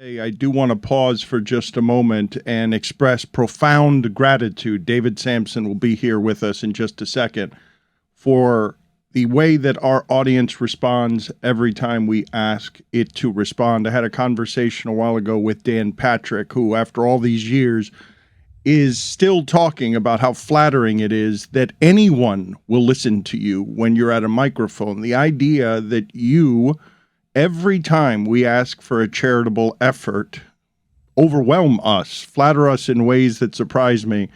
Hey, I do want to pause for just a moment and express profound gratitude. David Sampson will be here with us in just a second for the way that our audience responds every time we ask it to respond. I had a conversation a while ago with Dan Patrick, who, after all these years, is still talking about how flattering it is that anyone will listen to you when you're at a microphone. The idea that you, every time we ask for a charitable effort, overwhelm us, flatter us in ways that surprise me,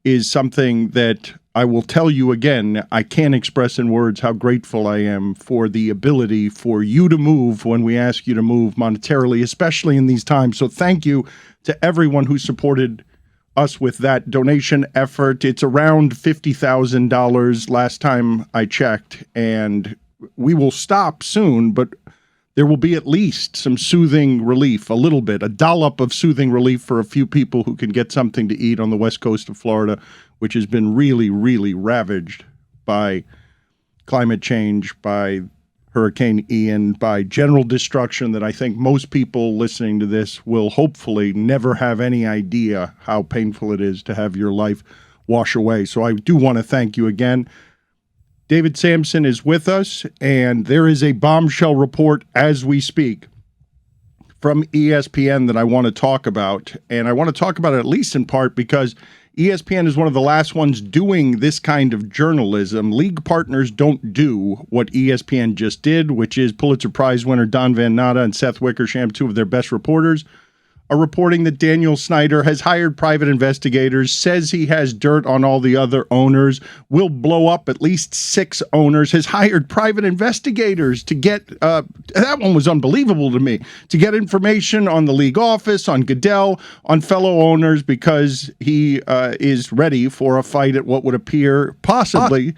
is something that I will tell you again, I can't express in words how grateful I am for the ability for you to move when we ask you to move monetarily, especially in these times. So thank you to everyone who supported us with that donation effort. It's around $50,000 last time I checked, and we will stop soon, but there will be at least some soothing relief, a little bit, a dollop of soothing relief for a few people who can get something to eat on the west coast of Florida, which has been really, really ravaged by climate change, by Hurricane Ian, by general destruction that I think most people listening to this will hopefully never have any idea how painful it is to have your life wash away. So I do want to thank you again. David Sampson is with us, and there is a bombshell report as we speak from ESPN that I want to talk about. And I want to talk about it at least in part because ESPN is one of the last ones doing this kind of journalism. League partners don't do what ESPN just did, which is Pulitzer Prize winner Don Van Natta and Seth Wickersham, two of their best reporters, are reporting that Daniel Snyder has hired private investigators, says he has dirt on all the other owners, will blow up at least 6 owners, has hired private investigators to get, that one was unbelievable to me, to get information on the league office, on Goodell, on fellow owners, because he is ready for a fight at what would appear possibly,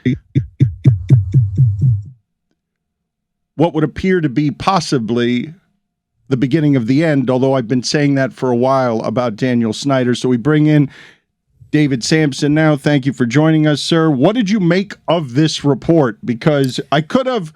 what would appear to be possibly the beginning of the end, although I've been saying that for a while about Daniel Snyder. So we bring in David Sampson now. Thank you for joining us, sir. What did you make of this report? Because I could have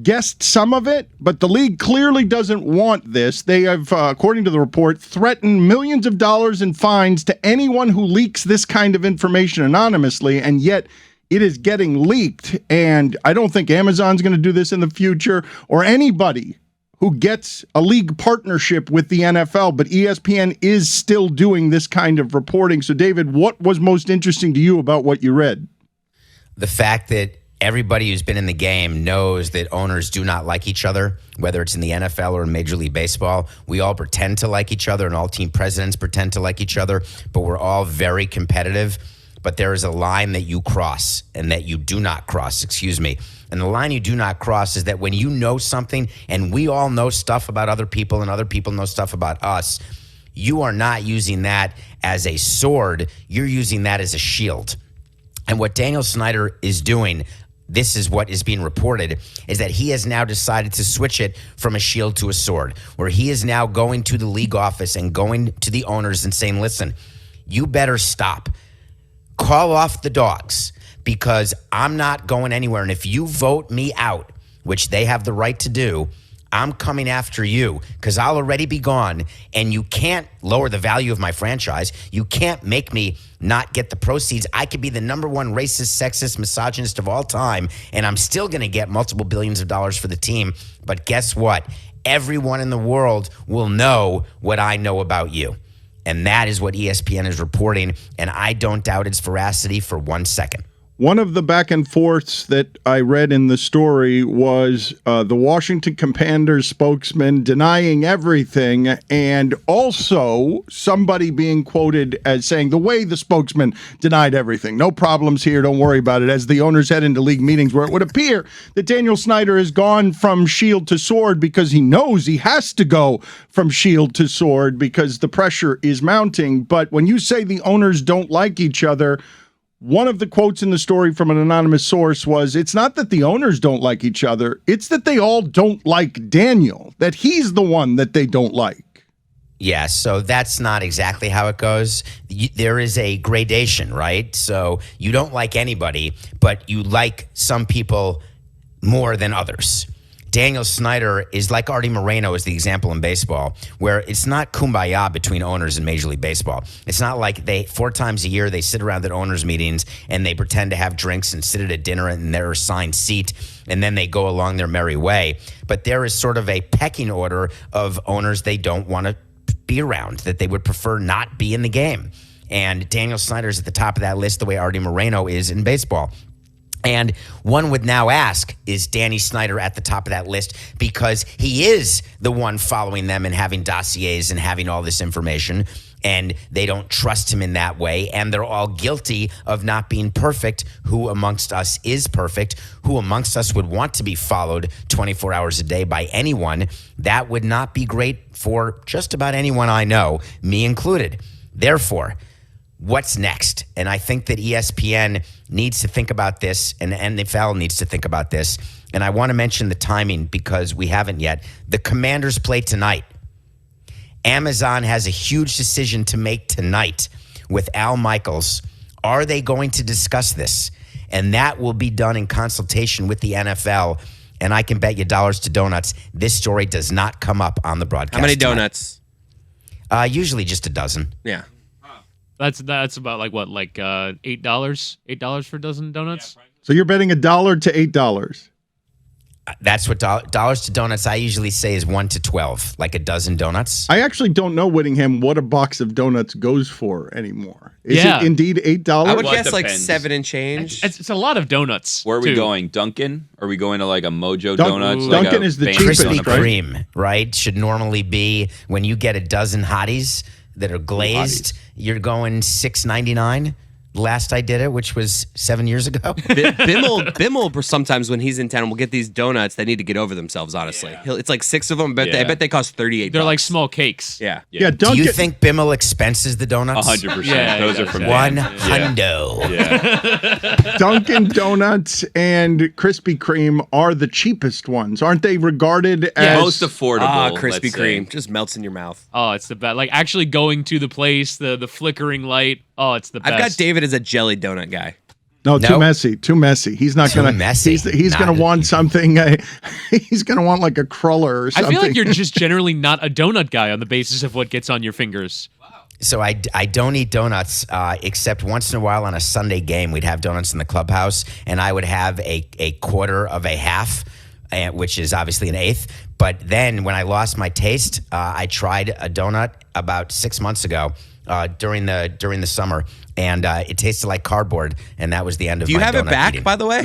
guessed some of it, but the league clearly doesn't want this. They have, according to the report, threatened millions of dollars in fines to anyone who leaks this kind of information anonymously, and yet it is getting leaked. And I don't think Amazon's going to do this in the future, or anybody who gets a league partnership with the NFL, but ESPN is still doing this kind of reporting. So, David, what was most interesting to you about what you read? The fact that everybody who's been in the game knows that owners do not like each other, whether it's in the NFL or in Major League Baseball. We all pretend to like each other, and all team presidents pretend to like each other, but we're all very competitive. But there is a line that you cross and that you do not cross, And the line you do not cross is that when you know something, and we all know stuff about other people and other people know stuff about us, you are not using that as a sword. You're using that as a shield. And what Daniel Snyder is doing, this is what is being reported, is that he has now decided to switch it from a shield to a sword, where he is now going to the league office and going to the owners and saying, listen, you better stop. Call off the dogs, because I'm not going anywhere. And if you vote me out, which they have the right to do, I'm coming after you, because I'll already be gone, and you can't lower the value of my franchise. You can't make me not get the proceeds. I could be the number one racist, sexist, misogynist of all time, and I'm still going to get multiple billions of dollars for the team. But guess what? Everyone in the world will know what I know about you. And that is what ESPN is reporting, and I don't doubt its veracity for 1 second. One of the back and forths that I read in the story was the Washington Commanders spokesman denying everything, and also somebody being quoted as saying the way the spokesman denied everything. No problems here. Don't worry about it. As the owners head into league meetings where it would appear that Daniel Snyder has gone from shield to sword because he knows he has to go from shield to sword because the pressure is mounting. But when you say the owners don't like each other, one of the quotes in the story from an anonymous source was, it's not that the owners don't like each other, it's that they all don't like Daniel, that he's the one that they don't like. Yeah, so that's not exactly how it goes. There is a gradation, right? So you don't like anybody, but you like some people more than others. Daniel Snyder is like Artie Moreno is the example in baseball, where it's not kumbaya between owners in Major League Baseball. It's not like 4 times a year they sit around at owners' meetings and they pretend to have drinks and sit at a dinner in their assigned seat, and then they go along their merry way. But there is sort of a pecking order of owners they don't want to be around, that they would prefer not be in the game. And Daniel Snyder's at the top of that list the way Artie Moreno is in baseball. And one would now ask, is Danny Snyder at the top of that list because he is the one following them and having dossiers and having all this information, and they don't trust him in that way, and they're all guilty of not being perfect? Who amongst us is perfect? Who amongst us would want to be followed 24 hours a day by anyone? That would not be great for just about anyone I know, me included. Therefore, what's next? And I think that ESPN needs to think about this, and the NFL needs to think about this. And I want to mention the timing because we haven't yet. The Commanders play tonight. Amazon has a huge decision to make tonight with Al Michaels. Are they going to discuss this? And that will be done in consultation with the NFL. And I can bet you dollars to donuts, this story does not come up on the broadcast. How many donuts? Usually just a dozen. Yeah. That's about like what, like $8? $8 for a dozen donuts? So you're betting $1 to $8. That's what dollars to donuts I usually say is 1 to 12, like a dozen donuts. I actually don't know, Whittingham, what a box of donuts goes for anymore. Is Yeah. it indeed $8? I would Well, it guess like depends. 7 and change. It's a lot of donuts. Where are we too. going? Dunkin'? Are we going to like a Mojo Dunk- Donuts? Dunkin' like a is the fancy cheapest, Krispy donut? right? Kreme, right? Should normally be, when you get a dozen hotties that are glazed, you're going $6.99. Last I did it, which was 7 years ago. Bimmel sometimes when he's in town will get these donuts. They need to get over themselves, honestly. It's like 6 of them. I bet they cost $38. They're like small cakes. Yeah. Yeah, Do Dunkin'. you think Bimmel expenses the donuts? 100%. Yeah, Those he are does, from yeah. One Dan. hundo. Yeah. Dunkin' Donuts and Krispy Kreme are the cheapest ones, aren't they? Regarded as Most affordable. Krispy let's say. Kreme just melts in your mouth. Oh, it's the best. Like actually going to the place, the flickering light. Oh, it's the best. I've got David as a jelly donut guy. no, too Nope. messy, too messy. He's not Too gonna. messy. He's gonna Not- want something. He's gonna want like a cruller or I something. feel like you're just generally not a donut guy on the basis of what gets on your fingers. So I don't eat donuts except once in a while on a Sunday game. We'd have donuts in the clubhouse, and I would have a quarter of a half, which is obviously an eighth. But then when I lost my taste, I tried a donut about 6 months ago during the summer, and it tasted like cardboard, and that was the end of Do you my have it donut back, eating. by the way?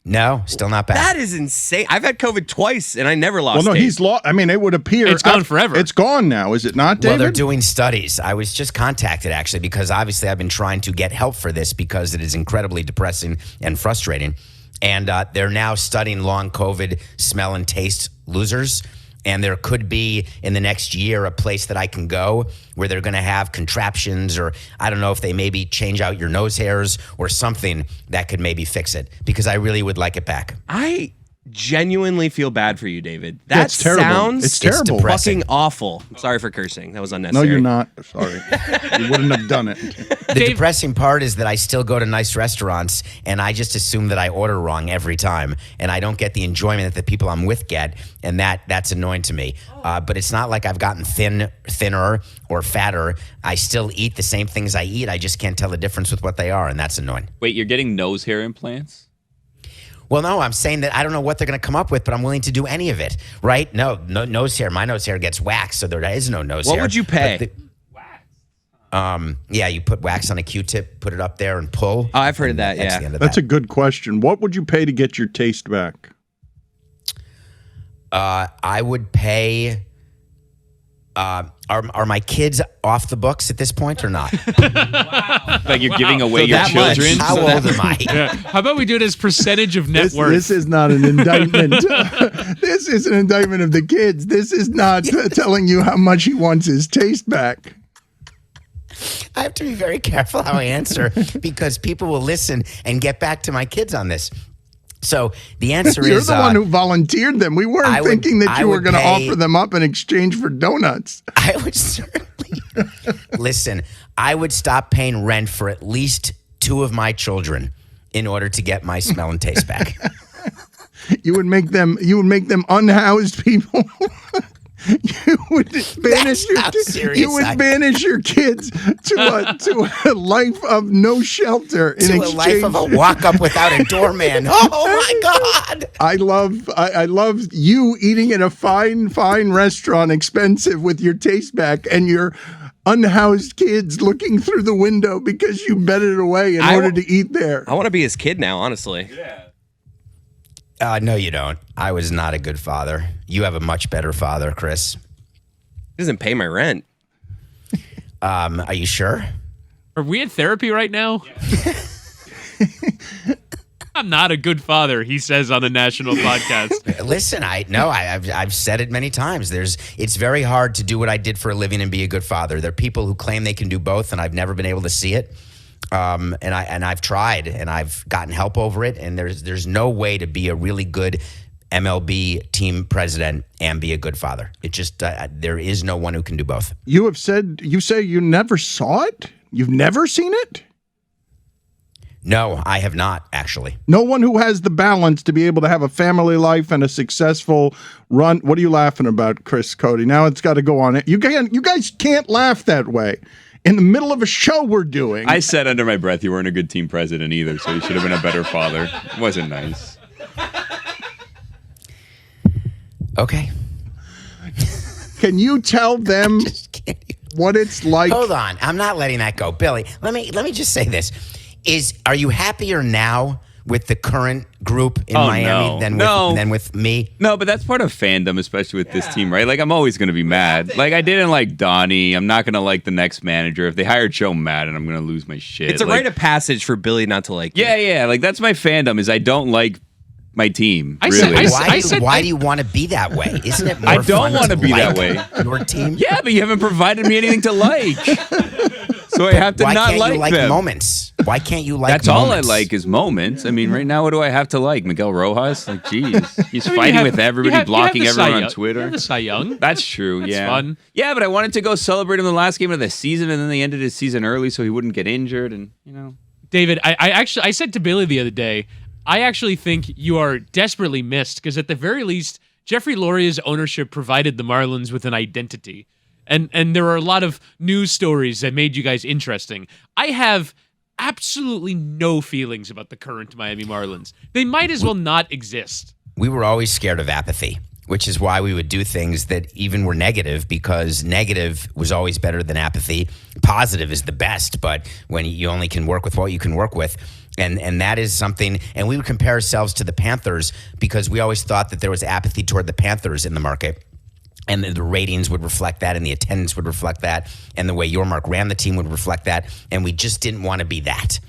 no. Still not back. That is insane. I've had COVID twice, and I never lost Well, no, taste. he's lost. I mean, it would appear It's gone forever. It's gone now, is it not, Well, David? they're doing studies. I was just contacted actually because obviously I've been trying to get help for this because it is incredibly depressing and frustrating. And they're now studying long COVID smell and taste losers. And there could be in the next year a place that I can go where they're going to have contraptions, or I don't know if they maybe change out your nose hairs or something that could maybe fix it, because I really would like it back. I genuinely feel bad for you, David. Yeah, That it's terrible. sounds It's terrible. depressing. fucking awful. I'm sorry for cursing. That was No, unnecessary. you're not. Sorry, you wouldn't have done it. The depressing part is that I still go to nice restaurants and I just assume that I order wrong every time, and I don't get the enjoyment that the people I'm with get, and that's annoying to me. But it's not like I've gotten thinner or fatter. I still eat the same things I eat. I just can't tell the difference with what they are, and that's annoying. Wait, you're getting nose hair implants? Well, no, I'm saying that I don't know what they're going to come up with, but I'm willing to do any of it, right? No nose hair. My nose hair gets waxed, so there is no nose hair. What would you pay? But yeah, you put wax on a Q-tip, put it up there, and pull. Oh, I've heard of that, That's yeah. the end of That's that. a good question. What would you pay to get your taste back? I would pay. Are my kids off the books at this point or not? Like you're giving away So your that much. children? How old am I? Yeah. How about we do it as percentage of net worth? This is not an indictment. This is an indictment of the kids. This is not telling you how much he wants his taste back. I have to be very careful how I answer because people will listen and get back to my kids on this. So the answer You're is the one who volunteered them. We weren't I would- thinking that I you were would going to pay- offer them up in exchange for donuts. I would certainly listen. I would stop paying rent for at least 2 of my children in order to get my smell and taste back. You would make them unhoused people. You would banish banish your kids to a life of no shelter in exchange. A life of a walk up without a doorman. Oh my God! I love you eating in a fine restaurant, expensive, with your taste back, and your unhoused kids looking through the window because you betted away in order to eat there. I want to be his kid now, honestly. Yeah. No, you don't. I was not a good father. You have a much better father, Chris. He doesn't pay my rent. Are you sure? Are we in therapy right now? I'm not a good father, he says on a national podcast. Listen, I've said it many times. It's very hard to do what I did for a living and be a good father. There are people who claim they can do both, and I've never been able to see it. And I've tried, and I've gotten help over it. And there's no way to be a really good MLB team president and be a good father. It just there is no one who can do both. You say you never saw it? You've never seen it? No, I have not, actually. No one who has the balance to be able to have a family life and a successful run. What are you laughing about, Chris Cody? Now it's got to go on it. You guys can't laugh that way. In the middle of a show we're doing. I said under my breath you weren't a good team president either, so you should have been a better father. It wasn't nice. Okay. Can you tell them what it's like? Hold on. I'm not letting that go. Billy, let me just say this. Are you happier now with the current group in Miami than with me? No, but that's part of fandom, especially with this team, right? Like, I'm always going to be mad. Like, I didn't like Donnie. I'm not going to like the next manager. If they hired Joe Madden, I'm going to lose my shit. It's a rite of passage for Billy not to like you. Yeah. Like, that's my fandom, is I don't like my team. Why do you want to be that way? Isn't it more I don't want to be like that way. Your team? Yeah, but you haven't provided me anything to like. So I have to Why not can't like you like them. Moments? Why can't you like That's moments? all I like is moments. I mean, right now, what do I have to like? Miguel Rojas? Like, geez. He's fighting with everybody, blocking everyone on Twitter. You have the Cy Young. That's true, That's yeah. fun. Yeah, but I wanted to go celebrate him the last game of the season, and then they ended his season early so he wouldn't get injured, and, David, I said to Billy the other day, I actually think you are desperately missed because at the very least, Jeffrey Loria's ownership provided the Marlins with an identity. And there are a lot of news stories that made you guys interesting. I have absolutely no feelings about the current Miami Marlins. They might as well not exist. We were always scared of apathy, which is why we would do things that even were negative, because negative was always better than apathy. Positive is the best, but when you only can work with what you can work with. And that is something, and we would compare ourselves to the Panthers because we always thought that there was apathy toward the Panthers in the market. And the ratings would reflect that, and the attendance would reflect that, and the way Yormark ran the team would reflect that, and we just didn't want to be that.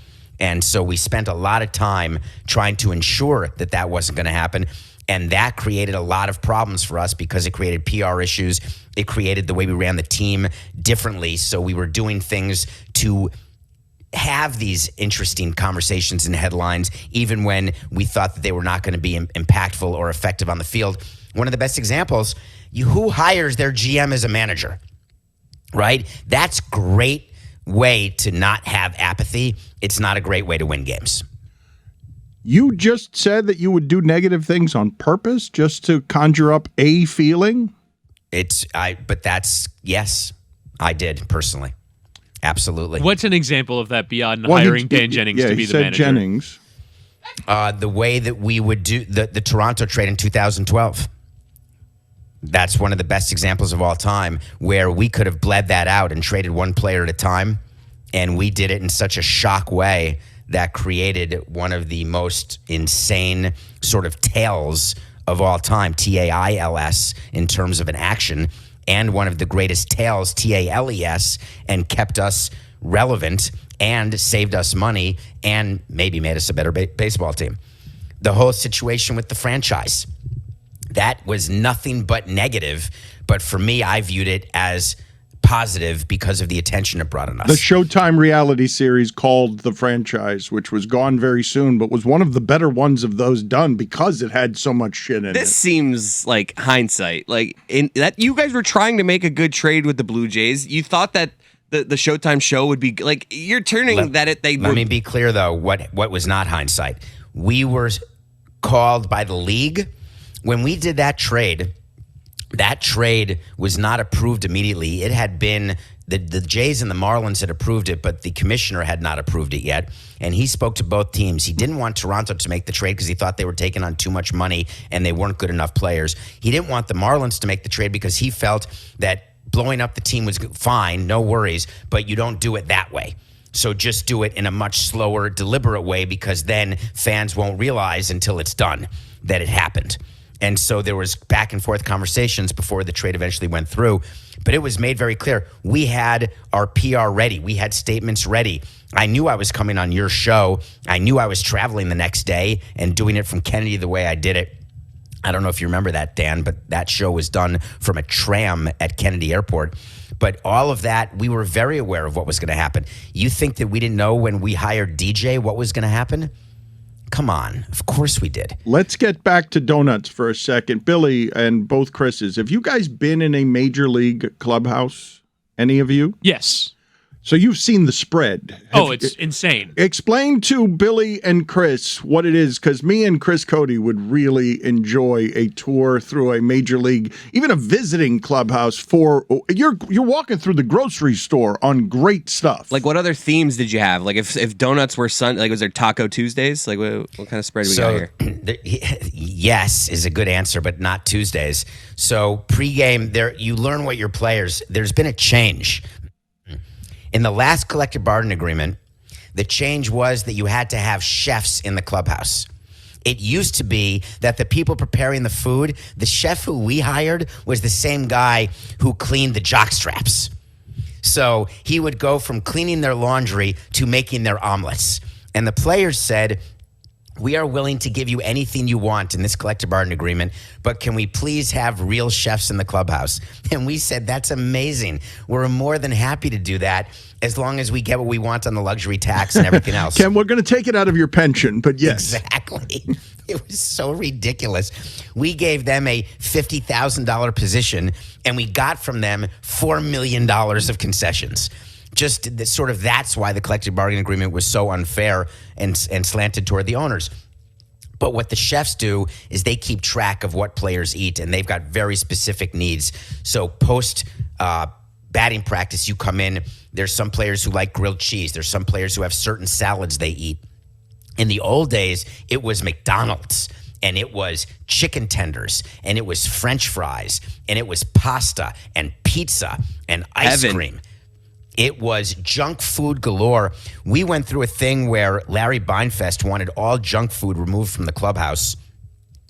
And so we spent a lot of time trying to ensure that that wasn't going to happen, and that created a lot of problems for us because it created PR issues. It created the way we ran the team differently, so we were doing things to have these interesting conversations and headlines, even when we thought that they were not going to be impactful or effective on the field. One of the best examples, who hires their GM as a manager, right? That's a great way to not have apathy. It's not a great way to win games. You just said that you would do negative things on purpose just to conjure up a feeling? Yes, I did personally. Absolutely. What's an example of that beyond hiring Dan Jennings to be the manager? Jennings. The way that we would do the Toronto trade in 2012. That's one of the best examples of all time where we could have bled that out and traded one player at a time. And we did it in such a shock way that created one of the most insane sort of tales of all time, TAILS, in terms of an action, and one of the greatest tales, TALES, and kept us relevant and saved us money and maybe made us a better baseball team. The whole situation with the franchise, that was nothing but negative, but for me, I viewed it as positive because of the attention it brought on us. The Showtime reality series called The Franchise, which was gone very soon, but was one of the better ones of those done because it had so much shit in it. This seems like hindsight. Like that you guys were trying to make a good trade with the Blue Jays. You thought that the Showtime show would be like you're turning Let me be clear though, what was not hindsight. We were called by the league. When we did that trade was not approved immediately. It had been the Jays and the Marlins had approved it, but the commissioner had not approved it yet. And he spoke to both teams. He didn't want Toronto to make the trade because he thought they were taking on too much money and they weren't good enough players. He didn't want the Marlins to make the trade because he felt that blowing up the team was fine, no worries, but you don't do it that way. So just do it in a much slower, deliberate way, because then fans won't realize until it's done that it happened. And so there was back and forth conversations before the trade eventually went through. But it was made very clear. We had our PR ready. We had statements ready. I knew I was coming on your show. I knew I was traveling the next day and doing it from Kennedy the way I did it. I don't know if you remember that, Dan, but that show was done from a tram at Kennedy Airport. But all of that, we were very aware of what was going to happen. You think that we didn't know when we hired DJ what was going to happen? Come on. Of course we did. Let's get back to donuts for a second. Billy and both Chris's, have you guys been in a major league clubhouse? Any of you? Yes. So you've seen the spread. It's insane. Explain to Billy and Chris what it is, because me and Chris Cody would really enjoy a tour through a major league, even a visiting clubhouse. For you're walking through the grocery store on great stuff. Like, what other themes did you have? Like, if donuts were was there Taco Tuesdays? Like, what kind of spread we got here? Yes is a good answer, but not Tuesdays. So pregame, you learn what your players. There's been a change. In the last collective bargaining agreement, the change was that you had to have chefs in the clubhouse. It used to be that the people preparing the food, the chef who we hired was the same guy who cleaned the jock straps. So he would go from cleaning their laundry to making their omelets. And the players said, we are willing to give you anything you want in this collective bargaining agreement, but can we please have real chefs in the clubhouse? And we said, that's amazing. We're more than happy to do that as long as we get what we want on the luxury tax and everything else. Ken, we're going to take it out of your pension, but yes. Exactly. It was so ridiculous. We gave them a $50,000 position, and we got from them $4 million of concessions. Just that's why the collective bargaining agreement was so unfair and slanted toward the owners. But what the chefs do is they keep track of what players eat, and they've got very specific needs. So post batting practice, you come in, there's some players who like grilled cheese. There's some players who have certain salads they eat. In the old days, it was McDonald's, and it was chicken tenders, and it was French fries, and it was pasta and pizza and ice cream. It was junk food galore. We went through a thing where Larry Beinfest wanted all junk food removed from the clubhouse.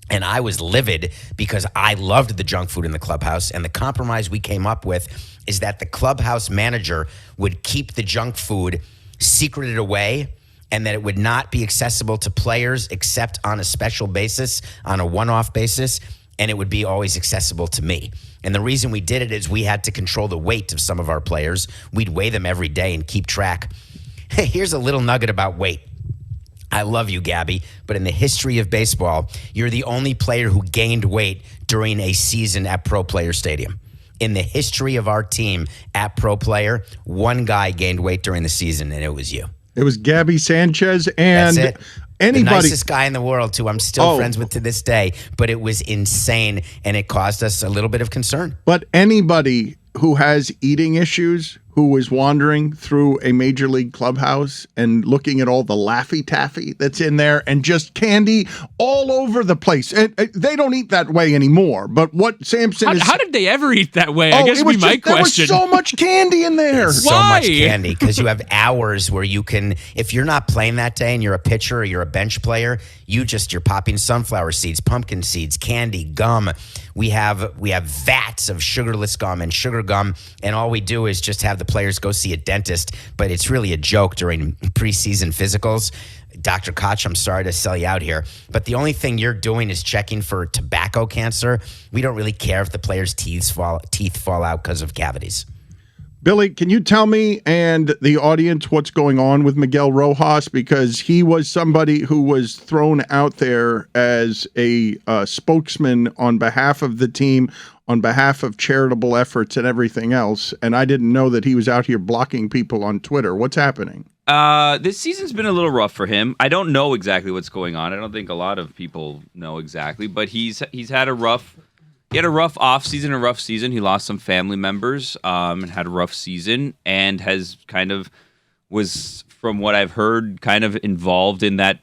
And I was livid because I loved the junk food in the clubhouse. And the compromise we came up with is that the clubhouse manager would keep the junk food secreted away, and that it would not be accessible to players except on a special basis, on a one-off basis. And it would be always accessible to me. And the reason we did it is we had to control the weight of some of our players. We'd weigh them every day and keep track. Hey, here's a little nugget about weight. I love you, Gabby, but in the history of baseball, you're the only player who gained weight during a season at Pro Player Stadium. In the history of our team at Pro Player, one guy gained weight during the season, and it was you. It was Gabby Sanchez, and that's it. Anybody, the nicest guy in the world, who I'm still friends with to this day, but it was insane, and it caused us a little bit of concern. But anybody who has eating issues, who was wandering through a major league clubhouse and looking at all the Laffy Taffy that's in there and just candy all over the place. And they don't eat that way anymore. But what Sampson is... How did they ever eat that way? I guess would be my question. There was so much candy in there. So much candy, because you have hours where you can, if you're not playing that day and you're a pitcher or you're a bench player, you're popping sunflower seeds, pumpkin seeds, candy, gum. We have vats of sugarless gum and sugar gum, and all we do is just have the players go see a dentist, but it's really a joke during preseason physicals. Dr. Koch, I'm sorry to sell you out here, but the only thing you're doing is checking for tobacco cancer. We don't really care if the players' teeth fall out because of cavities. Billy, can you tell me and the audience what's going on with Miguel Rojas? Because he was somebody who was thrown out there as a spokesman on behalf of the team, on behalf of charitable efforts and everything else, and I didn't know that he was out here blocking people on Twitter. What's happening? This season's been a little rough for him. I don't know exactly what's going on. I don't think a lot of people know exactly, but he's had a rough off season, a rough season. He lost some family members, and had a rough season, and has was, from what I've heard, kind of involved in that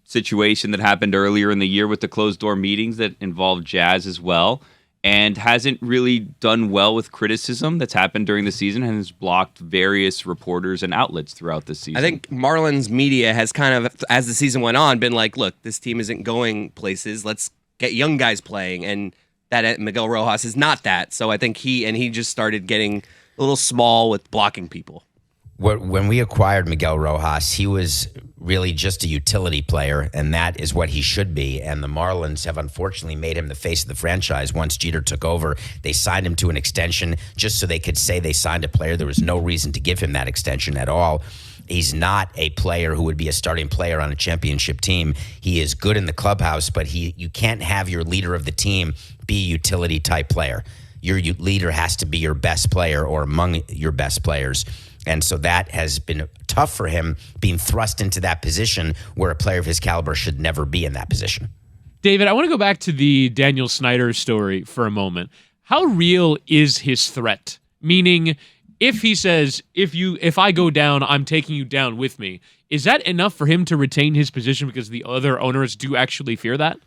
situation that happened earlier in the year with the closed door meetings that involved Jazz as well, and hasn't really done well with criticism that's happened during the season, and has blocked various reporters and outlets throughout the season. I think Marlins media has kind of, as the season went on, been like, look, this team isn't going places. Let's get young guys playing. And that Miguel Rojas is not that. So I think he just started getting a little small with blocking people. When we acquired Miguel Rojas, he was really just a utility player, and that is what he should be. And the Marlins have unfortunately made him the face of the franchise. Once Jeter took over, they signed him to an extension just so they could say they signed a player. There was no reason to give him that extension at all. He's not a player who would be a starting player on a championship team. He is good in the clubhouse, but you can't have your leader of the team be a utility type player. Your leader has to be your best player or among your best players. And so that has been tough for him, being thrust into that position where a player of his caliber should never be in that position. David, I want to go back to the Daniel Snyder story for a moment. How real is his threat? Meaning, if he says, if I go down, I'm taking you down with me, is that enough for him to retain his position because the other owners do actually fear that?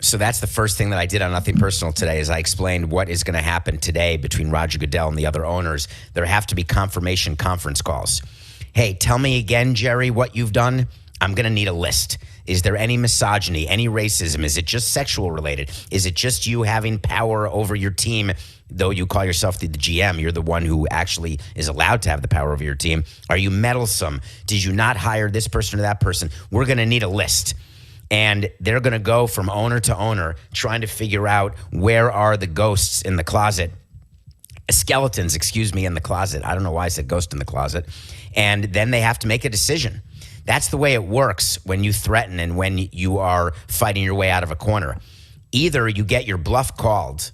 So that's the first thing that I did on Nothing Personal today is I explained what is going to happen today between Roger Goodell and the other owners. There have to be confirmation conference calls. Hey, tell me again, Jerry, what you've done. I'm going to need a list. Is there any misogyny, any racism? Is it just sexual related? Is it just you having power over your team? Though you call yourself the GM, you're the one who actually is allowed to have the power over your team. Are you meddlesome? Did you not hire this person or that person? We're going to need a list. And they're going to go from owner to owner trying to figure out where are the ghosts in the closet. Skeletons, in the closet. I don't know why I said ghost in the closet. And then they have to make a decision. That's the way it works when you threaten and when you are fighting your way out of a corner. Either you get your bluff called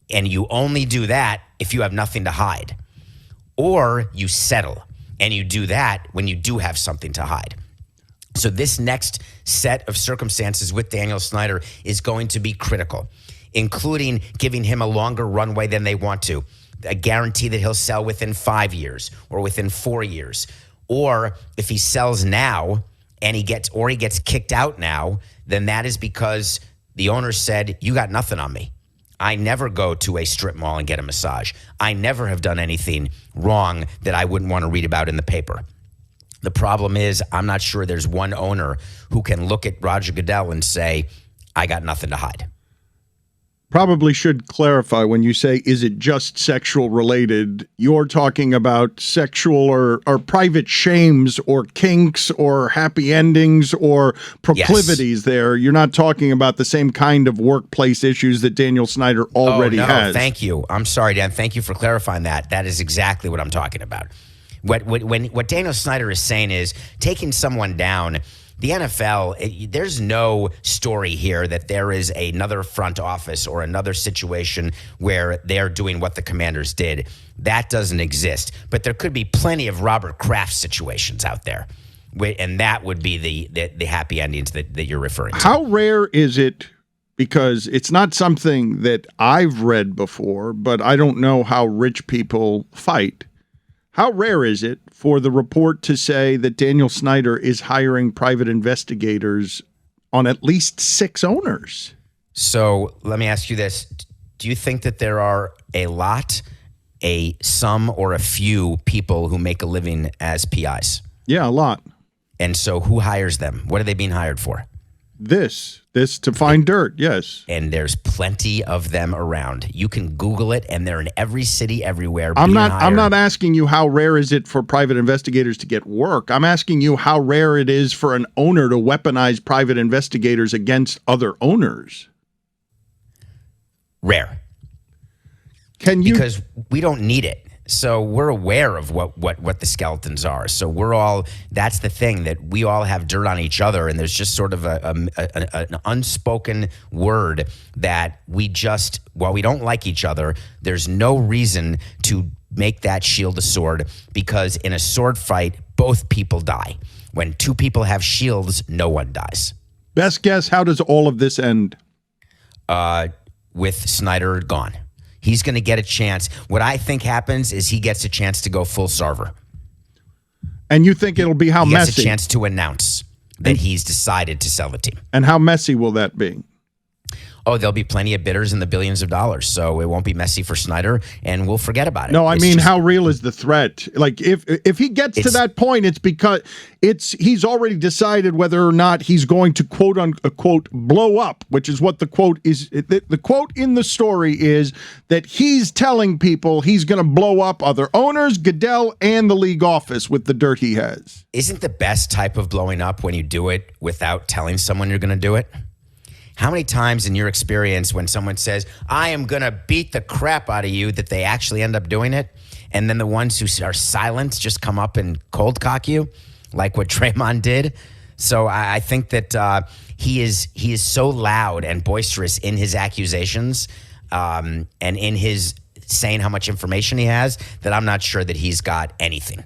and you only do that if you have nothing to hide, or you settle and you do that when you do have something to hide. So this next set of circumstances with Daniel Snyder is going to be critical, including giving him a longer runway than they want to, a guarantee that he'll sell within 5 years or within 4 years. Or if he sells now and he gets kicked out now, then that is because the owner said, you got nothing on me. I never go to a strip mall and get a massage. I never have done anything wrong that I wouldn't want to read about in the paper. The problem is, I'm not sure there's one owner who can look at Roger Goodell and say, I got nothing to hide. Probably should clarify when you say, is it just sexual related? You're talking about sexual or private shames or kinks or happy endings or proclivities there. You're not talking about the same kind of workplace issues that Daniel Snyder already has. Thank you. I'm sorry, Dan. Thank you for clarifying that. That is exactly what I'm talking about. What Daniel Snyder is saying is taking someone down. The NFL, there's no story here that there is another front office or another situation where they're doing what the Commanders did. That doesn't exist. But there could be plenty of Robert Kraft situations out there. And that would be the happy endings that you're referring to. How rare is it? Because it's not something that I've read before, but I don't know how rich people fight. How rare is it for the report to say that Daniel Snyder is hiring private investigators on at least 6 owners? So let me ask you this. Do you think that there are a lot, some, or a few people who make a living as PIs? Yeah, a lot. And so who hires them? What are they being hired for? This to find dirt, yes. And there's plenty of them around. You can Google it, and they're in every city, everywhere. I'm not asking you how rare is it for private investigators to get work. I'm asking you how rare it is for an owner to weaponize private investigators against other owners. Rare. Because we don't need it. So we're aware of what the skeletons are. So that's the thing, that we all have dirt on each other, and there's just sort of an unspoken word that while we don't like each other, there's no reason to make that shield a sword, because in a sword fight, both people die. When two people have shields, no one dies. Best guess, how does all of this end? With Snyder gone. He's going to get a chance. What I think happens is he gets a chance to go full Sarver. And you think it'll be how He messy? gets a chance to announce that he's decided to sell the team. And how messy will that be? Oh, there'll be plenty of bidders in the billions of dollars, so it won't be messy for Snyder, and we'll forget about it. No, I It's mean, just- how real is the threat? Like, if he gets to It's- that point, it's because he's already decided whether or not he's going to quote unquote blow up, which is what the quote is. The quote in the story is that he's telling people he's going to blow up other owners, Goodell, and the league office with the dirt he has. Isn't the best type of blowing up when you do it without telling someone you're going to do it? How many times in your experience when someone says, I am going to beat the crap out of you, that they actually end up doing it? And then the ones who are silent just come up and cold cock you, like what Draymond did. So I think that he is so loud and boisterous in his accusations and in his saying how much information he has that I'm not sure that he's got anything.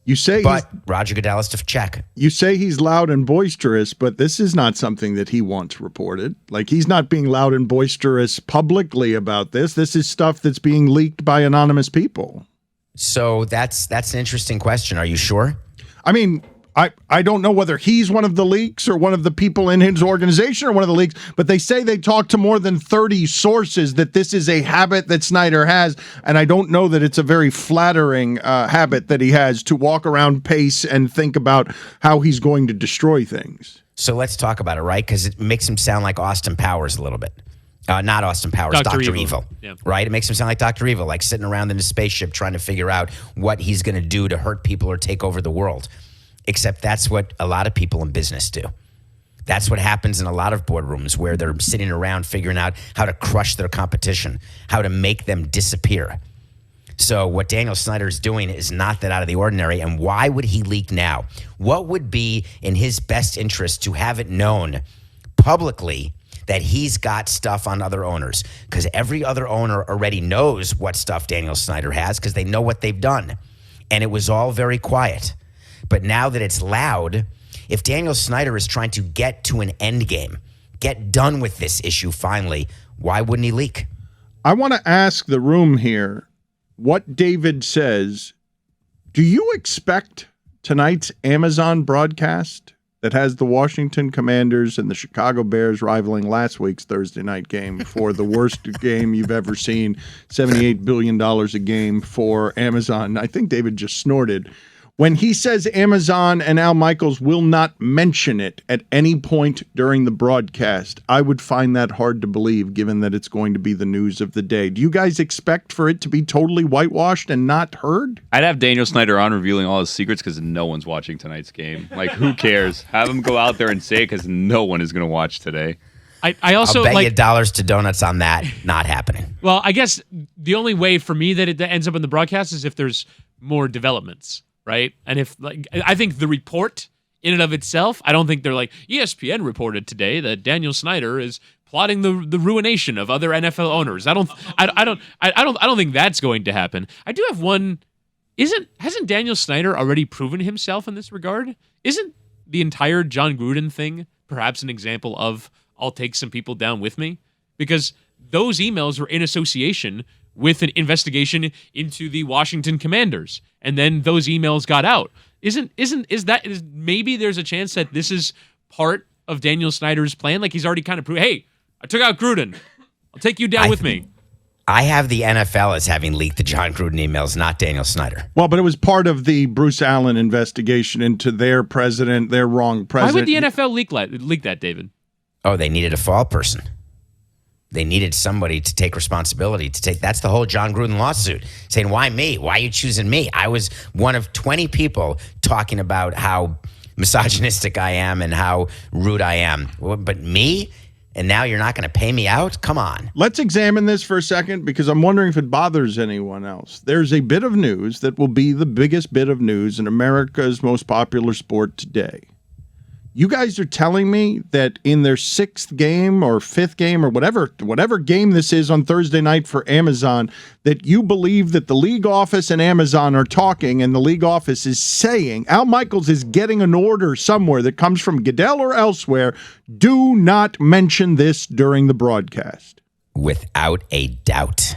You say But Roger Goodell is to check. You say he's loud and boisterous, but this is not something that he once reported. Like, he's not being loud and boisterous publicly about this. This is stuff that's being leaked by anonymous people. So that's an interesting question. Are you sure? I mean, I don't know whether he's one of the leaks or one of the people in his organization or one of the leaks, but they say they talked to more than 30 sources that this is a habit that Snyder has, and I don't know that it's a very flattering habit that he has to walk around pace and think about how he's going to destroy things. So let's talk about it, right? Because it makes him sound like Austin Powers a little bit. Not Austin Powers, Dr. Evil. Yeah. Right? It makes him sound like Dr. Evil, like sitting around in a spaceship trying to figure out what he's going to do to hurt people or take over the world. Except that's what a lot of people in business do. That's what happens in a lot of boardrooms where they're sitting around figuring out how to crush their competition, how to make them disappear. So what Daniel Snyder is doing is not that out of the ordinary. And why would he leak now? What would be in his best interest to have it known publicly that he's got stuff on other owners? Because every other owner already knows what stuff Daniel Snyder has because they know what they've done. And it was all very quiet. But now that it's loud, if Daniel Snyder is trying to get to an end game, get done with this issue finally, why wouldn't he leak? I want to ask the room here what David says. Do you expect tonight's Amazon broadcast that has the Washington Commanders and the Chicago Bears rivaling last week's Thursday night game for the worst game you've ever seen, $78 billion a game for Amazon? I think David just snorted. When he says Amazon and Al Michaels will not mention it at any point during the broadcast, I would find that hard to believe, given that it's going to be the news of the day. Do you guys expect for it to be totally whitewashed and not heard? I'd have Daniel Snyder on revealing all his secrets because no one's watching tonight's game. Like, who cares? Have him go out there and say it because no one is going to watch today. I also I'll bet like you dollars to donuts on that not happening. Well, I guess the only way for me that it ends up in the broadcast is if there's more developments, right? And if, like, I think the report in and of itself, I don't think they're like, ESPN reported today that Daniel Snyder is plotting the ruination of other NFL owners. I don't think that's going to happen. I do have one. Hasn't Daniel Snyder already proven himself in this regard? Isn't the entire John Gruden thing perhaps an example of I'll take some people down with me? Because those emails were in association with an investigation into the Washington Commanders, and then those emails got out. Is maybe there's a chance that this is part of Daniel Snyder's plan? Like, he's already kind of proved, hey, I took out Gruden. I'll take you down with me. I have the NFL as having leaked the John Gruden emails, not Daniel Snyder. Well, but it was part of the Bruce Allen investigation into their president, their wrong president. Why would the NFL leak that, David? Oh, they needed a fall person. They needed somebody to take responsibility, that's the whole John Gruden lawsuit, saying, why me? Why are you choosing me? I was one of 20 people talking about how misogynistic I am and how rude I am. But me? And now you're not going to pay me out? Come on. Let's examine this for a second, because I'm wondering if it bothers anyone else. There's a bit of news that will be the biggest bit of news in America's most popular sport today. You guys are telling me that in their 6th game or 5th game or whatever game this is on Thursday night for Amazon, that you believe that the league office and Amazon are talking, and the league office is saying, Al Michaels is getting an order somewhere that comes from Goodell or elsewhere, do not mention this during the broadcast. Without a doubt.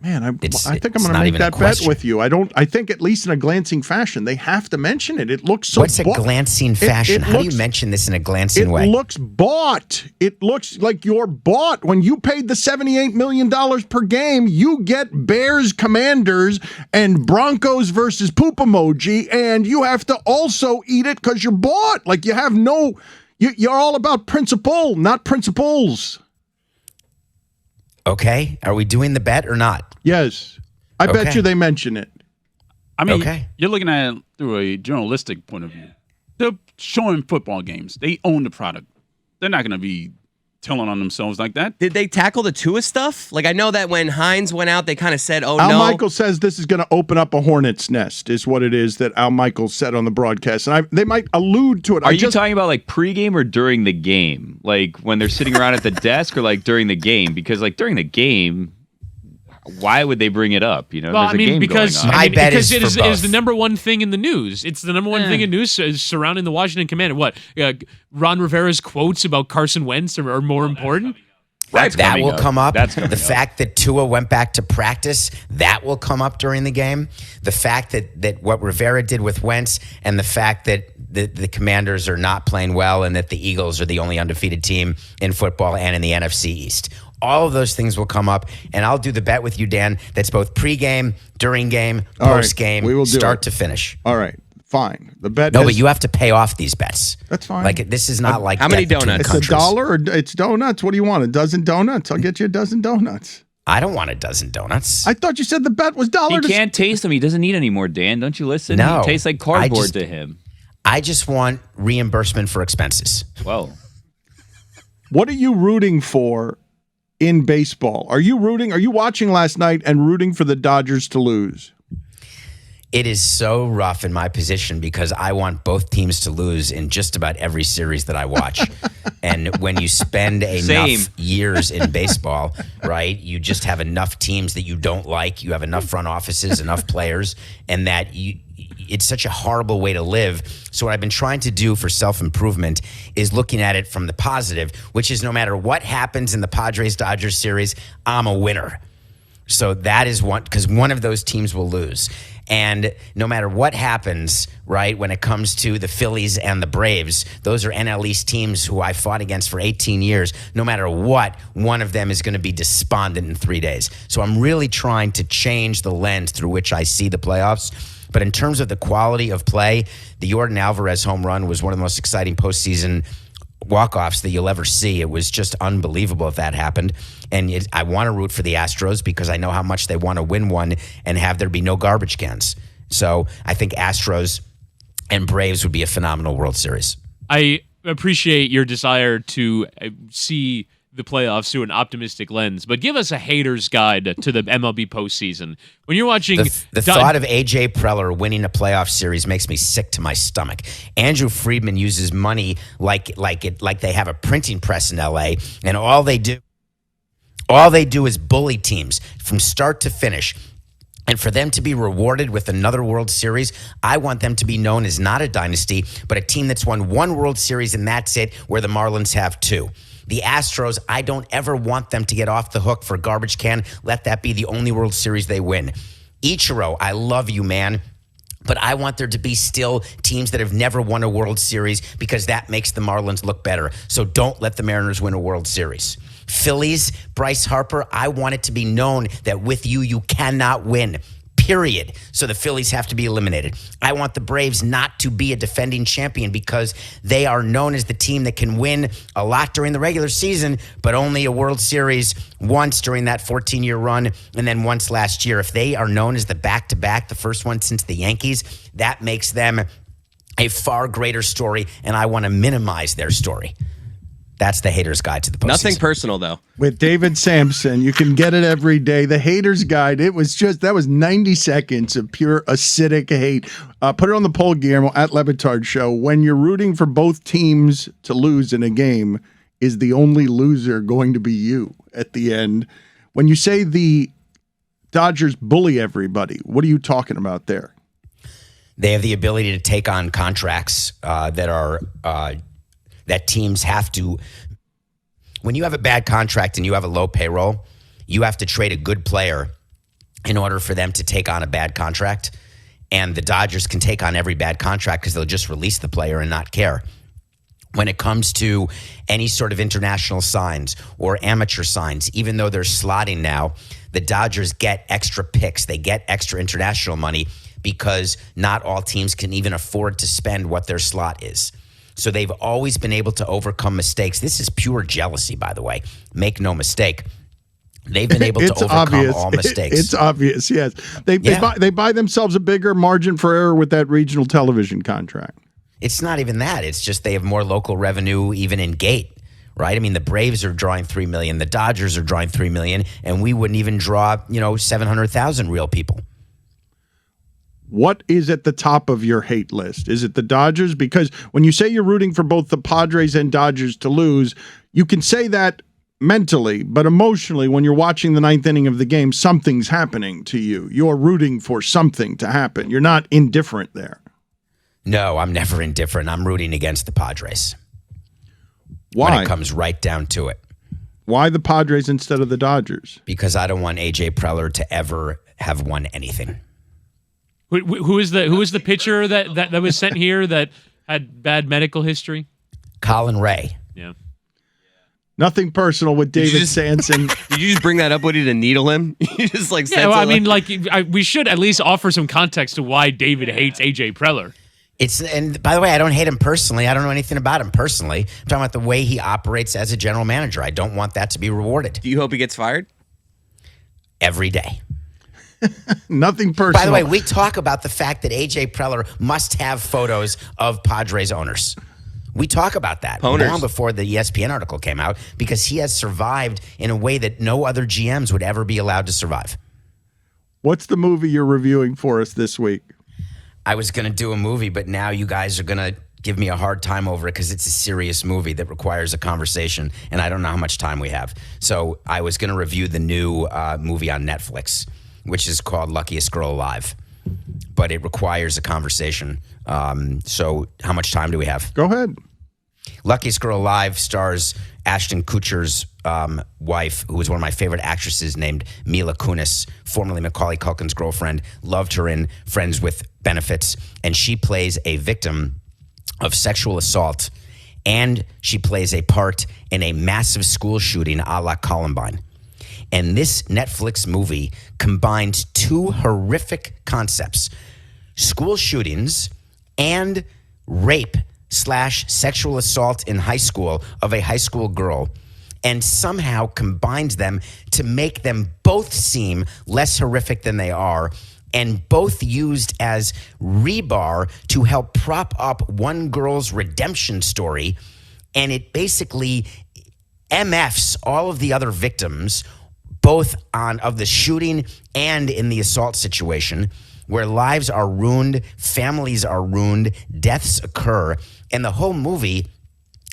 Man, I think I'm it's going to not make even a that bet question. with you. I think at least in a glancing fashion, they have to mention it. It looks so. What's a glancing fashion? How do you mention this in a glancing way? It looks bought. It looks like you're bought. When you paid the $78 million per game, you get Bears, Commanders, and Broncos versus poop emoji, and you have to also eat it because you're bought. Like you have no. You're all about principle, not principles. Okay. Are we doing the bet or not? Yes. I bet Okay. you they mention it. I mean, Okay. you're looking at it through a journalistic point of view. They're showing football games. They own the product. They're not going to be telling on themselves like that. Did they tackle the Tua stuff? Like, I know that when Hines went out, they kind of said, "Oh Al no." Michaels says this is going to open up a hornet's nest, is what it is that Al Michaels said on the broadcast. And they might allude to it. Are you talking about like pregame or during the game? Like when they're sitting around at the desk, or like during the game? Because like during the game, why would they bring it up? You know, Well, there's I mean, a game because going on. My bet because is it for is both. the number one thing in the news. It's the number one thing in news surrounding the Washington Commander. What Ron Rivera's quotes about Carson Wentz are more important. That's That coming will come up. That's coming The up. fact that Tua went back to practice, that will come up during the game. The fact that what Rivera did with Wentz, and the fact that the Commanders are not playing well, and that the Eagles are the only undefeated team in football and in the NFC East. All of those things will come up, and I'll do the bet with you, Dan. That's both pregame, during game, All right, post game, we will do start it. to finish. All right, fine. The bet No, is, but you have to pay off these bets. That's fine. Like this is not like How many death between donuts? it's countries. $1 or it's donuts. What do you want? A dozen donuts? I'll get you a dozen donuts. I don't want a dozen donuts. I thought you said the bet was He $1. can't taste them. He doesn't need any more, Dan. Don't you listen? No. He tastes like I cardboard just- to him. I just want reimbursement for expenses. Well, What are you rooting for in baseball? Are you watching last night and rooting for the Dodgers to lose? It is so rough in my position because I want both teams to lose in just about every series that I watch. And when you spend Same. enough years in baseball, right, you just have enough teams that you don't like. You have enough front offices, enough players, and it's such a horrible way to live. So what I've been trying to do for self-improvement is looking at it from the positive, which is no matter what happens in the Padres-Dodgers series, I'm a winner. So that is one, because one of those teams will lose. And no matter what happens, right, when it comes to the Phillies and the Braves, those are NL East teams who I fought against for 18 years. No matter what, one of them is going to be despondent in 3 days. So I'm really trying to change the lens through which I see the playoffs. But in terms of the quality of play, the Yordan Alvarez home run was one of the most exciting postseason walk-offs that you'll ever see. It was just unbelievable if that happened. And I want to root for the Astros because I know how much they want to win one and have there be no garbage cans. So I think Astros and Braves would be a phenomenal World Series. I appreciate your desire to see the playoffs through an optimistic lens, but give us a hater's guide to the MLB postseason. When you're watching The thought of A.J. Preller winning a playoff series makes me sick to my stomach. Andrew Friedman uses money like they have a printing press in L.A., and all they do is bully teams from start to finish. And for them to be rewarded with another World Series, I want them to be known as not a dynasty, but a team that's won one World Series and that's it, where the Marlins have two. The Astros, I don't ever want them to get off the hook for garbage can. Let that be the only World Series they win. Ichiro, I love you, man. But I want there to be still teams that have never won a World Series because that makes the Marlins look better. So don't let the Mariners win a World Series. Phillies, Bryce Harper, I want it to be known that with you cannot win. Period. So the Phillies have to be eliminated. I want the Braves not to be a defending champion because they are known as the team that can win a lot during the regular season, but only a World Series once during that 14-year run and then once last year. If they are known as the back-to-back, the first one since the Yankees, that makes them a far greater story, and I want to minimize their story. That's the Haters Guide to the Postseason. Nothing personal, though. With David Sampson. You can get it every day. The Haters Guide. That was 90 seconds of pure acidic hate. Put it on the poll, Guillermo, at LeBatard Show. When you're rooting for both teams to lose in a game, is the only loser going to be you at the end? When you say the Dodgers bully everybody, what are you talking about there? They have the ability to take on contracts that teams have to. When you have a bad contract and you have a low payroll, you have to trade a good player in order for them to take on a bad contract. And the Dodgers can take on every bad contract because they'll just release the player and not care. When it comes to any sort of international signs or amateur signs, even though they're slotting now, the Dodgers get extra picks. They get extra international money because not all teams can even afford to spend what their slot is. So they've always been able to overcome mistakes. This is pure jealousy, by the way. Make no mistake. They've been able to overcome all mistakes. It's obvious, yes. They buy themselves a bigger margin for error with that regional television contract. It's not even that. It's just they have more local revenue even in gate, right? I mean, the Braves are drawing $3 million. The Dodgers are drawing $3 million, and we wouldn't even draw, 700,000 real people. What is at the top of your hate list? Is it the Dodgers? Because when you say you're rooting for both the Padres and Dodgers to lose, you can say that mentally, but emotionally, when you're watching the ninth inning of the game, something's happening to you. You're rooting for something to happen. You're not indifferent there. No, I'm never indifferent. I'm rooting against the Padres. Why? When it comes right down to it. Why the Padres instead of the Dodgers? Because I don't want A.J. Preller to ever have won anything. Who is the pitcher that was sent here that had bad medical history? Colin Ray. Yeah. Nothing personal with David Sanson. Did you just bring that up, Woody, to needle him? You just Yeah, well, I mean, we should at least offer some context to why David hates A.J. Preller. And by the way, I don't hate him personally. I don't know anything about him personally. I'm talking about the way he operates as a general manager. I don't want that to be rewarded. Do you hope he gets fired? Every day. Nothing personal. By the way, we talk about the fact that A.J. Preller must have photos of Padres owners. We talk about that long before the ESPN article came out because he has survived in a way that no other GMs would ever be allowed to survive. What's the movie you're reviewing for us this week? I was going to do a movie, but now you guys are going to give me a hard time over it because it's a serious movie that requires a conversation, and I don't know how much time we have. So I was going to review the new movie on Netflix, which is called Luckiest Girl Alive, but it requires a conversation. So how much time do we have? Go ahead. Luckiest Girl Alive stars Ashton Kutcher's wife, who was one of my favorite actresses, named Mila Kunis, formerly Macaulay Culkin's girlfriend. Loved her in Friends with Benefits, and she plays a victim of sexual assault, and she plays a part in a massive school shooting a la Columbine. And this Netflix movie combines two horrific concepts: school shootings and rape/sexual assault in high school of a high school girl, and somehow combines them to make them both seem less horrific than they are, and both used as rebar to help prop up one girl's redemption story. And it basically MFs all of the other victims, both of the shooting and in the assault situation, where lives are ruined, families are ruined, deaths occur. And the whole movie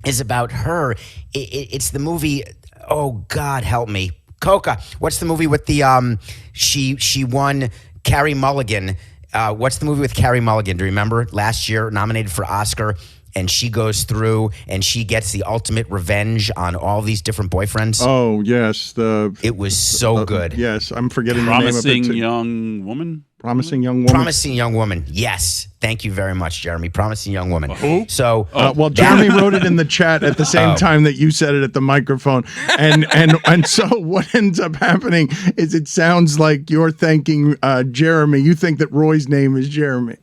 is about her. It's the movie, oh God, help me. Coca, what's the movie with the, she won Carey Mulligan. What's the movie with Carey Mulligan? Do you remember? Last year, nominated for Oscar. And she goes through and she gets the ultimate revenge on all these different boyfriends. Oh, yes. It was so good. Yes, I'm forgetting the name of it. Promising Young Woman? Promising Young Woman. Promising Young Woman. Yes. Thank you very much, Jeremy. Promising Young Woman. Who? So, well, Jeremy wrote it in the chat at the same time that you said it at the microphone. And so what ends up happening is it sounds like you're thanking Jeremy. You think that Roy's name is Jeremy.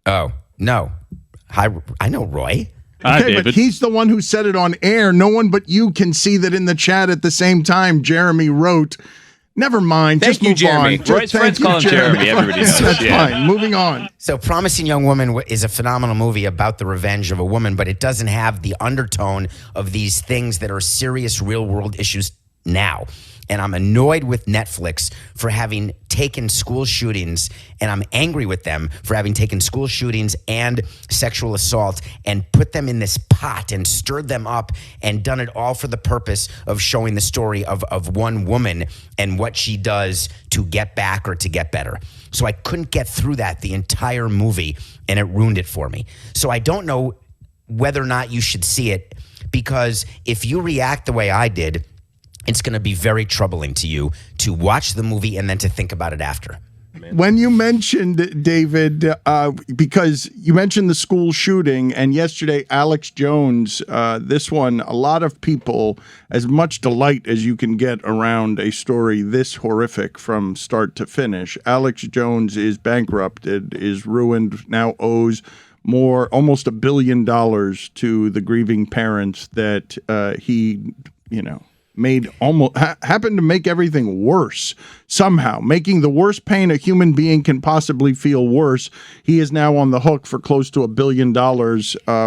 Oh, no. Hi, I know Roy. Hi, Okay, David. but he's the one who said it on air. No one but you can see that in the chat at the same time. Jeremy wrote Never mind. Thank Just you, move Jeremy. on. Roy's friends call him Jeremy. Everybody knows. That's Yeah. fine. Moving on. So Promising Young Woman is a phenomenal movie about the revenge of a woman, but it doesn't have the undertone of these things that are serious real world issues now. And I'm annoyed with Netflix for having taken school shootings, and I'm angry with them for having taken school shootings and sexual assault and put them in this pot and stirred them up and done it all for the purpose of showing the story of one woman and what she does to get back or to get better. So I couldn't get through that the entire movie, and it ruined it for me. So I don't know whether or not you should see it, because if you react the way I did, it's going to be very troubling to you to watch the movie and then to think about it after. When you mentioned, David, because you mentioned the school shooting, and yesterday Alex Jones, this one, a lot of people, as much delight as you can get around a story this horrific from start to finish. Alex Jones is bankrupted, is ruined, now owes almost $1 billion to the grieving parents that he, made happened to make everything worse somehow, making the worst pain a human being can possibly feel worse. He is now on the hook for close to $1 billion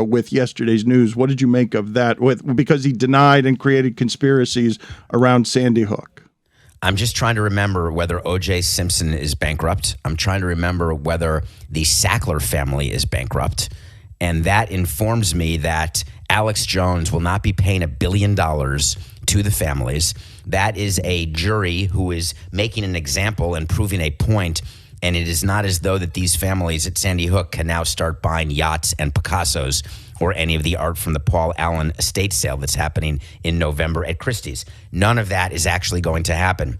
with yesterday's news. What did you make of that? Because he denied and created conspiracies around Sandy Hook. I'm just trying to remember whether O.J. Simpson is bankrupt. I'm trying to remember whether the Sackler family is bankrupt. And that informs me that Alex Jones will not be paying $1 billion to the families. That is a jury who is making an example and proving a point. And it is not as though that these families at Sandy Hook can now start buying yachts and Picassos or any of the art from the Paul Allen estate sale that's happening in November at Christie's. None of that is actually going to happen.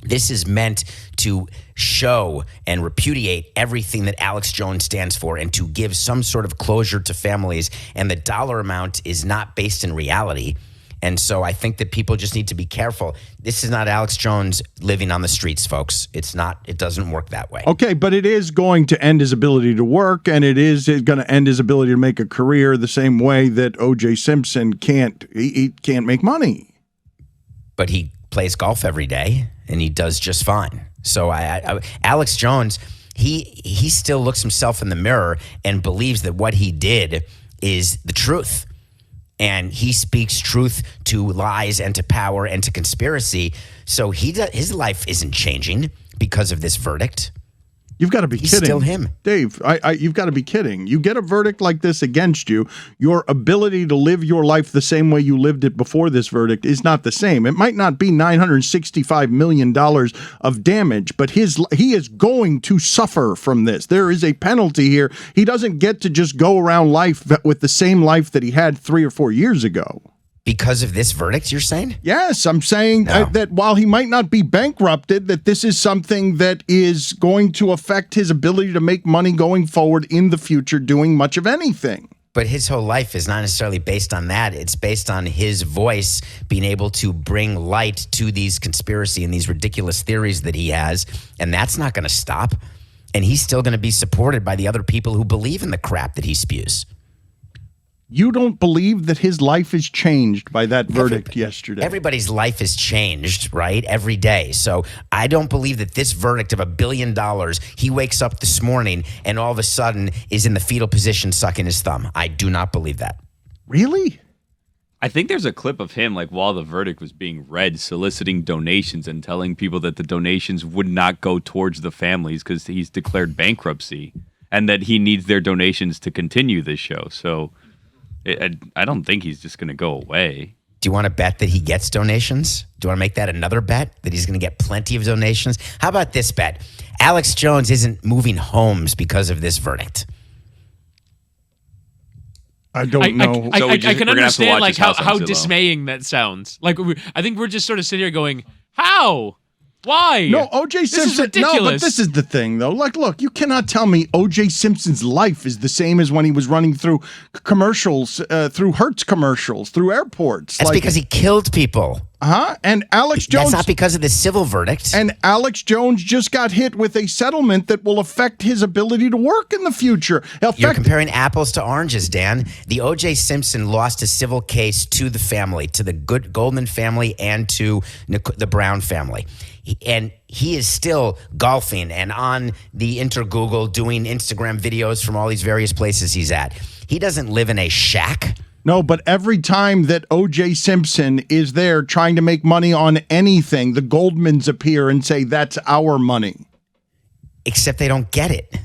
This is meant to show and repudiate everything that Alex Jones stands for and to give some sort of closure to families. And the dollar amount is not based in reality. And so I think that people just need to be careful. This is not Alex Jones living on the streets, folks. It's not. It doesn't work that way. Okay, but it is going to end his ability to work, and it is going to end his ability to make a career the same way that O.J. Simpson can't make money. But he plays golf every day, and he does just fine. So Alex Jones, he still looks himself in the mirror and believes that what he did is the truth. And he speaks truth to lies and to power and to conspiracy. So his life isn't changing because of this verdict. You've got to be He's kidding. still him. Dave, you've got to be kidding. You get a verdict like this against you, your ability to live your life the same way you lived it before this verdict is not the same. It might not be $965 million of damage, but he is going to suffer from this. There is a penalty here. He doesn't get to just go around life with the same life that he had 3 or 4 years ago. Because of this verdict, you're saying? Yes, I'm saying that while he might not be bankrupted, that this is something that is going to affect his ability to make money going forward in the future doing much of anything. But his whole life is not necessarily based on that. It's based on his voice being able to bring light to these conspiracy and these ridiculous theories that he has. And that's not going to stop. And he's still going to be supported by the other people who believe in the crap that he spews. You don't believe that his life is changed by that verdict yesterday? Everybody's life is changed, right? Every day. So I don't believe that this verdict of $1 billion, he wakes up this morning and all of a sudden is in the fetal position sucking his thumb. I do not believe that. Really? I think there's a clip of him, like while the verdict was being read, soliciting donations and telling people that the donations would not go towards the families because he's declared bankruptcy and that he needs their donations to continue this show. So I don't think he's just going to go away. Do you want to bet that he gets donations? Do you want to make that another bet, that he's going to get plenty of donations? How about this bet? Alex Jones isn't moving homes because of this verdict. I don't know. I can understand like how dismaying dismaying that sounds. Like I think we're just sort of sitting here going, how? Why? No, O.J. Simpson. This is ridiculous. No, but this is the thing, though. Like, look, you cannot tell me O.J. Simpson's life is the same as when he was running through commercials, through Hertz commercials, through airports. That's because he killed people. And Alex Jones. That's not because of the civil verdict. And Alex Jones just got hit with a settlement that will affect his ability to work in the future. You're comparing apples to oranges, Dan. The O.J. Simpson lost a civil case to the family, to the Goldman family and to the Brown family. And he is still golfing and on the Intergoogle doing Instagram videos from all these various places he's at. He doesn't live in a shack. No, but every time that O.J. Simpson is there trying to make money on anything, the Goldmans appear and say, that's our money. Except they don't get it.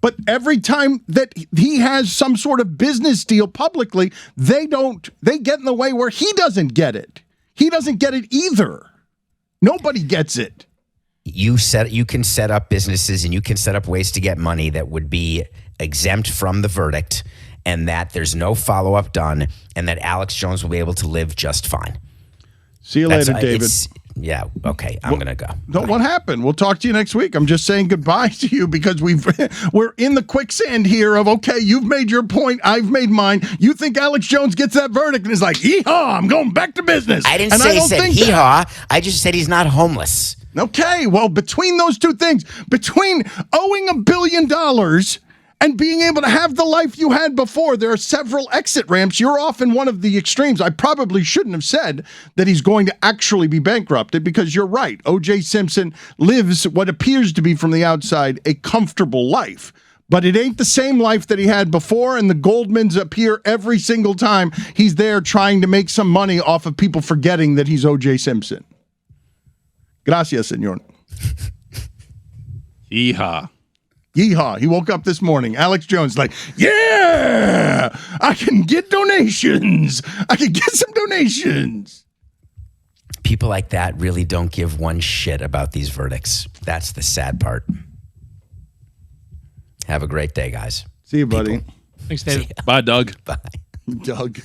But every time that he has some sort of business deal publicly, they get in the way where he doesn't get it. He doesn't get it either. Nobody gets it. You can set up businesses and you can set up ways to get money that would be exempt from the verdict, and that there's no follow-up done, and that Alex Jones will be able to live just fine. See you later, David. Yeah, okay, I'm going to go. No, what happened? We'll talk to you next week. I'm just saying goodbye to you because we're in the quicksand here of, okay, you've made your point, I've made mine. You think Alex Jones gets that verdict and is like, yee-haw, I'm going back to business. I didn't say he said hee-haw. I just said he's not homeless. Okay, well, between those two things, between owing $1 billion and being able to have the life you had before, there are several exit ramps. You're off in one of the extremes. I probably shouldn't have said that he's going to actually be bankrupted because you're right. O.J. Simpson lives what appears to be from the outside a comfortable life. But it ain't the same life that he had before, and the Goldmans appear every single time he's there trying to make some money off of people forgetting that he's O.J. Simpson. Gracias, señor. Yeehaw. Yeehaw. He woke up this morning. Alex Jones like, yeah, I can get donations. I can get some donations. People like that really don't give one shit about these verdicts. That's the sad part. Have a great day, guys. See you, buddy. Thanks, David. Bye, Doug. Bye. Doug.